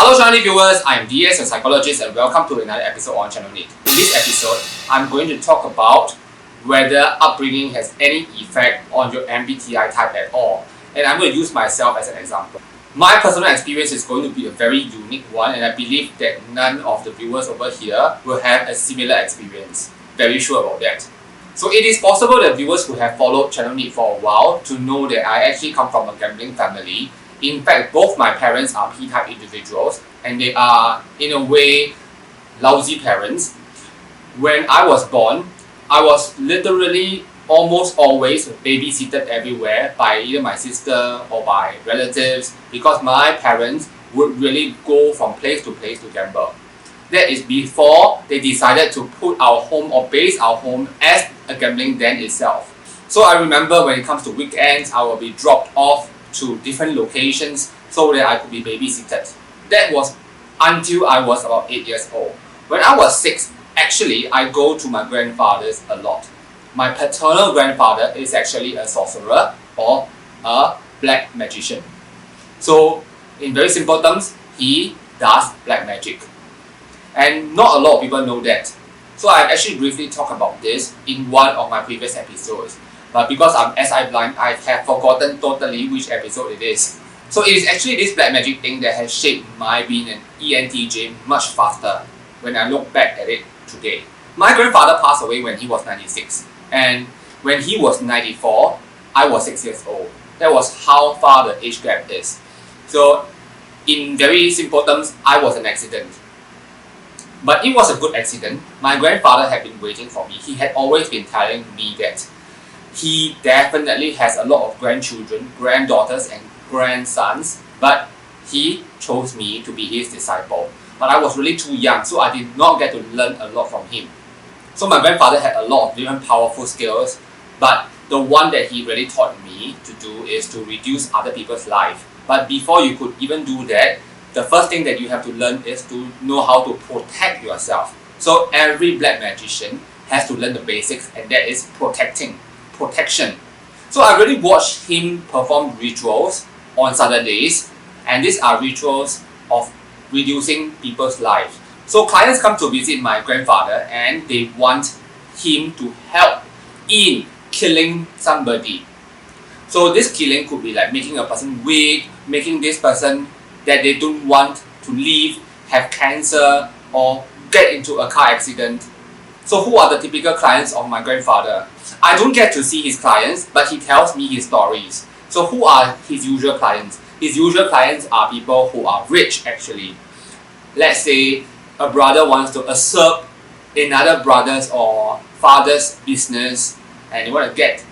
Hello channel viewers, I am DS, a psychologist, and welcome to another episode on Channel NITT. In this episode, I'm going to talk about whether upbringing has any effect on your MBTI type at all. And I'm going to use myself as an example. My personal experience is going to be a very unique one, and I believe that none of the viewers over here will have a similar experience. Very sure about that. So it is possible that viewers who have followed Channel NITT for a while to know that I actually come from a gambling family. In fact, both my parents are P-type individuals, and they are, in a way, lousy parents. When I was born, I was literally almost always babysitted everywhere by either my sister or by relatives, because my parents would really go from place to gamble. That is before they decided to put our home or base our home as a gambling den itself. So I remember when it comes to weekends, I will be dropped off to different locations so that I could be babysitted. That was until I was about 8 years old. When I was 6, actually I go to my grandfather's a lot. My paternal grandfather is actually a sorcerer or a black magician. So in very simple terms, he does black magic. And not a lot of people know that. So I actually briefly talked about this in one of my previous episodes. But because I'm SI blind, I have forgotten totally which episode it is. So it is actually this black magic thing that has shaped my being an ENTJ much faster when I look back at it today. My grandfather passed away when he was 96, and when he was 94, I was 6 years old. That was how far the age gap is. So in very simple terms, I was an accident. But it was a good accident. My grandfather had been waiting for me. He had always been telling me that he definitely has a lot of grandchildren, granddaughters and grandsons, but he chose me to be his disciple. But I was really too young, so I did not get to learn a lot from him. So my grandfather had a lot of different powerful skills, but the one that he really taught me to do is to reduce other people's life. But before you could even do that, the first thing that you have to learn is to know how to protect yourself. So every black magician has to learn the basics, and that is protection. So I really watched him perform rituals on Saturdays, and these are rituals of reducing people's lives. So clients come to visit my grandfather and they want him to help in killing somebody. So this killing could be like making a person weak, making this person that they don't want to live, have cancer, or get into a car accident. So who are the typical clients of my grandfather? I don't get to see his clients, but he tells me his stories. So who are his usual clients? His usual clients are people who are rich actually. Let's say a brother wants to usurp another brother's or father's business, and they want to get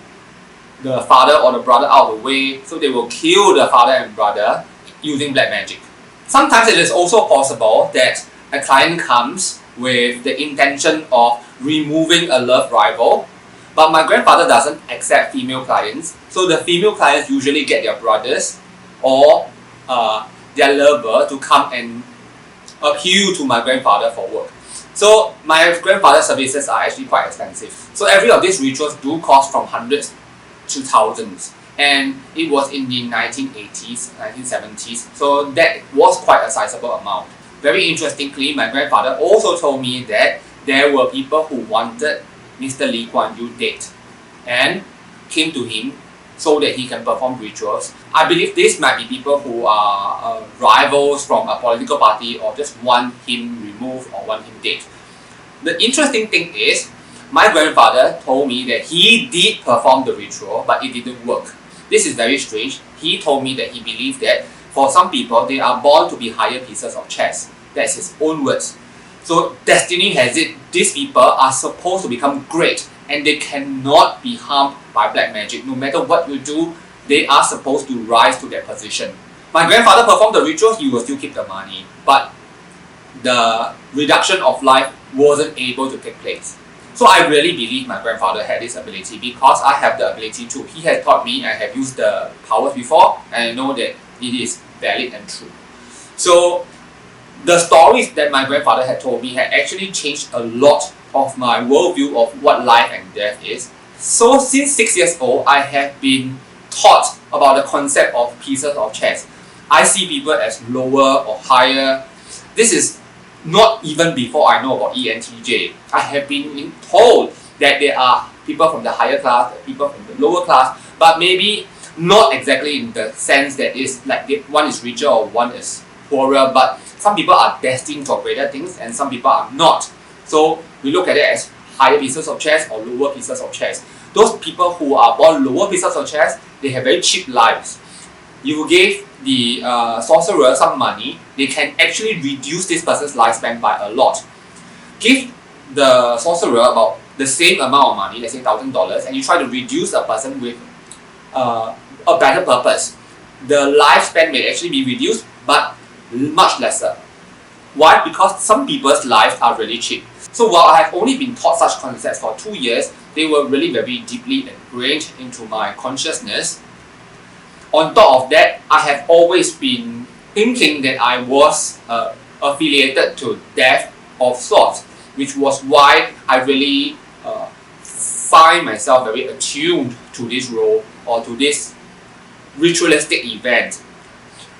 the father or the brother out of the way, so they will kill the father and brother using black magic. Sometimes it is also possible that a client comes with the intention of removing a love rival, but my grandfather doesn't accept female clients, so the female clients usually get their brothers or their lover to come and appeal to my grandfather for work. So my grandfather's services are actually quite expensive. So every of these rituals do cost from hundreds to thousands, and it was in the 1980s, 1970s, so that was quite a sizable amount. Very interestingly, my grandfather also told me that there were people who wanted Mr. Lee Kuan Yew dead and came to him so that he can perform rituals. I believe this might be people who are rivals from a political party or just want him removed or want him dead. The interesting thing is, my grandfather told me that he did perform the ritual, but it didn't work. This is very strange. He told me that he believed that for some people, they are born to be higher pieces of chess. That's his own words. So destiny has it, these people are supposed to become great, and they cannot be harmed by black magic. No matter what you do, they are supposed to rise to that position. My grandfather performed the ritual, he will still keep the money, but the reduction of life wasn't able to take place. So I really believe my grandfather had this ability, because I have the ability too. He has taught me, I have used the powers before, and I know that it is valid and true. So the stories that my grandfather had told me had actually changed a lot of my worldview of what life and death is. So since 6 years old, I have been taught about the concept of pieces of chess. I see people as lower or higher. This is not even before I know about ENTJ. I have been told that there are people from the higher class, people from the lower class, but maybe not exactly in the sense that is like one is richer or one is poorer, but some people are destined for greater things and some people are not. So we look at it as higher pieces of chairs or lower pieces of chairs. Those people who are born lower pieces of chairs, they have very cheap lives. You gave the sorcerer some money, they can actually reduce this person's lifespan by a lot. Give the sorcerer about the same amount of money, let's say $1,000, and you try to reduce a person with a better purpose. The lifespan may actually be reduced, but much lesser. Why? Because some people's lives are really cheap. So while I have only been taught such concepts for 2 years, they were really very deeply ingrained into my consciousness. On top of that, I have always been thinking that I was affiliated to death of sorts, which was why I really find myself very attuned to this role or to this ritualistic event.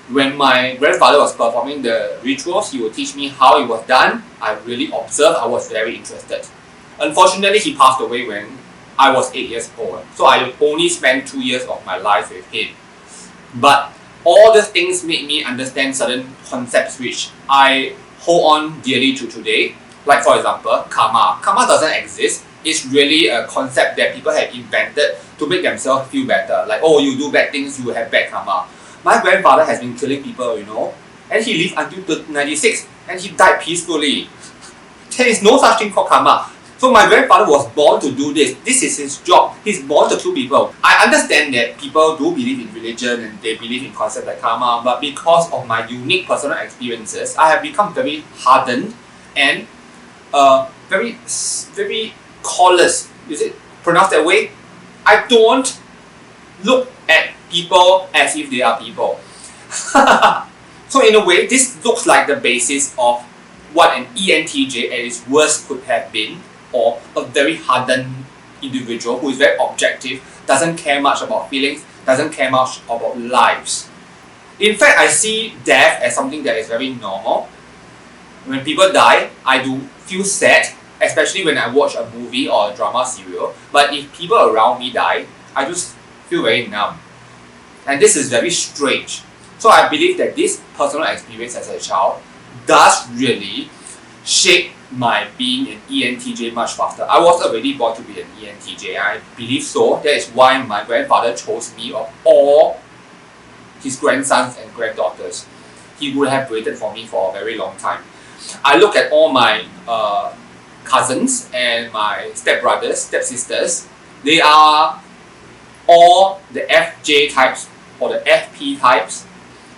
When my grandfather was performing the rituals, he would teach me how it was done. I really observed, I was very interested. Unfortunately, he passed away when I was 8 years old, so I only spent 2 years of my life with him. But all the things made me understand certain concepts which I hold on dearly to today. Like for example, karma. Karma doesn't exist. It's really a concept that people have invented to make themselves feel better. Like, oh, you do bad things, you will have bad karma. My grandfather has been killing people, and he lived until 96 and he died peacefully. There is no such thing called karma. So my grandfather was born to do this. This is his job. He's born to kill people. I understand that people do believe in religion and they believe in concepts like karma, but because of my unique personal experiences, I have become very hardened and very callous. Is it pronounced that way? I don't look at people as if they are people. So in a way, this looks like the basis of what an ENTJ at its worst could have been, or a very hardened individual who is very objective, doesn't care much about feelings, doesn't care much about lives. In fact, I see death as something that is very normal. When people die, I do feel sad, especially when I watch a movie or a drama serial. But if people around me die, I just feel very numb. And this is very strange. So I believe that this personal experience as a child does really shape my being an ENTJ much faster. I was already born to be an ENTJ. I believe so. That is why my grandfather chose me of all his grandsons and granddaughters. He would have waited for me for a very long time. I look at all my cousins and my stepbrothers, stepsisters. They are all the FJ types or the FP types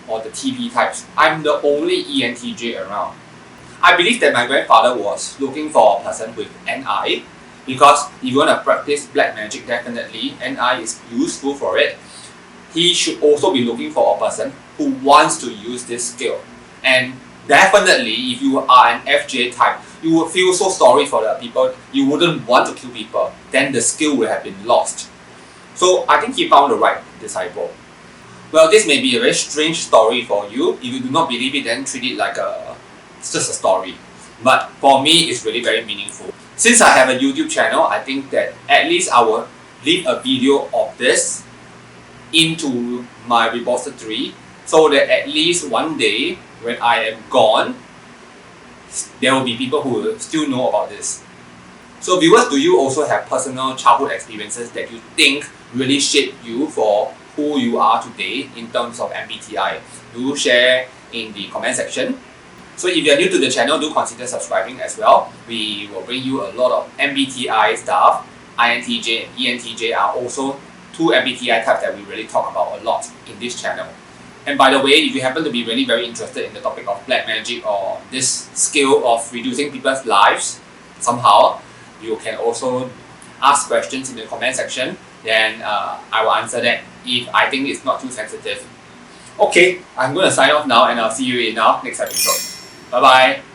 or the TP types. I'm the only ENTJ around. I believe that my grandfather was looking for a person with NI, because if you want to practice black magic, definitely NI is useful for it. He should also be looking for a person who wants to use this skill. And definitely, if you are an FJ type, you would feel so sorry for the people. You wouldn't want to kill people. Then the skill would have been lost. So I think he found the right disciple. Well, this may be a very strange story for you. If you do not believe it, then treat it like it's just a story. But for me, it's really very meaningful. Since I have a YouTube channel, I think that at least I will leave a video of this into my repository, so that at least one day when I am gone, there will be people who will still know about this. So viewers, do you also have personal childhood experiences that you think really shaped you for who you are today in terms of MBTI? Do share in the comment section. So if you are new to the channel, do consider subscribing as well. We will bring you a lot of MBTI stuff. INTJ and ENTJ are also two MBTI types that we really talk about a lot in this channel. And by the way, if you happen to be really very interested in the topic of black magic or this skill of reducing people's lives somehow, you can also ask questions in the comment section. Then I will answer that if I think it's not too sensitive. Okay, I'm going to sign off now and I'll see you in our next episode. Bye bye.